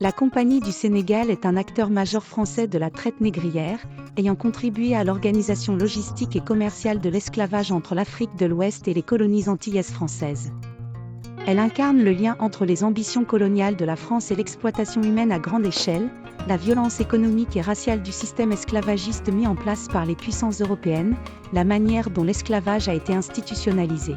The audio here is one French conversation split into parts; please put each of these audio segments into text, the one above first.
La Compagnie du Sénégal est un acteur majeur français de la traite négrière, ayant contribué à l'organisation logistique et commerciale de l'esclavage entre l'Afrique de l'Ouest et les colonies antillaises françaises. Elle incarne le lien entre les ambitions coloniales de la France et l'exploitation humaine à grande échelle, la violence économique et raciale du système esclavagiste mis en place par les puissances européennes, la manière dont l'esclavage a été institutionnalisé.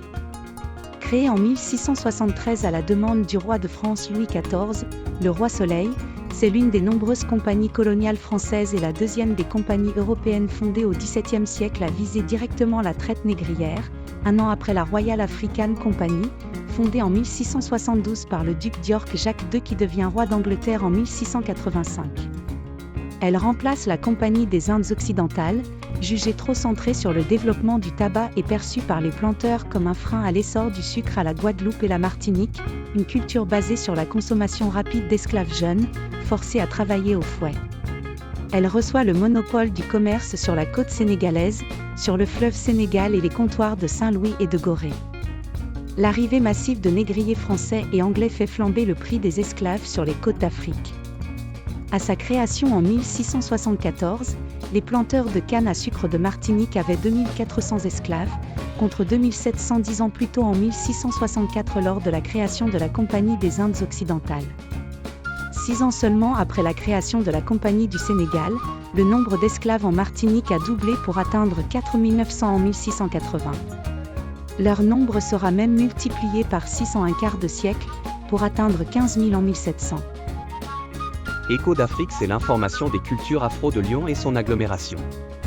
Créée en 1673 à la demande du roi de France Louis XIV, le Roi Soleil, c'est l'une des nombreuses compagnies coloniales françaises et la deuxième des compagnies européennes fondées au XVIIe siècle à viser directement la traite négrière, un an après la Royal African Company, fondée en 1672 par le duc d'York Jacques II qui devient roi d'Angleterre en 1685. Elle remplace la Compagnie des Indes occidentales, jugée trop centrée sur le développement du tabac et perçue par les planteurs comme un frein à l'essor du sucre à la Guadeloupe et la Martinique, une culture basée sur la consommation rapide d'esclaves jeunes, forcés à travailler au fouet. Elle reçoit le monopole du commerce sur la côte sénégalaise, sur le fleuve Sénégal et les comptoirs de Saint-Louis et de Gorée. L'arrivée massive de négriers français et anglais fait flamber le prix des esclaves sur les côtes d'Afrique. À sa création en 1674, les planteurs de canne à sucre de Martinique avaient 2400 esclaves, contre 2700 10 ans plus tôt en 1664 lors de la création de la Compagnie des Indes occidentales. 6 ans seulement après la création de la Compagnie du Sénégal, le nombre d'esclaves en Martinique a doublé pour atteindre 4900 en 1680. Leur nombre sera même multiplié par 6 en un quart de siècle, pour atteindre 15 000 en 1700. Écho d'Afrique, c'est l'information des cultures afro de Lyon et son agglomération.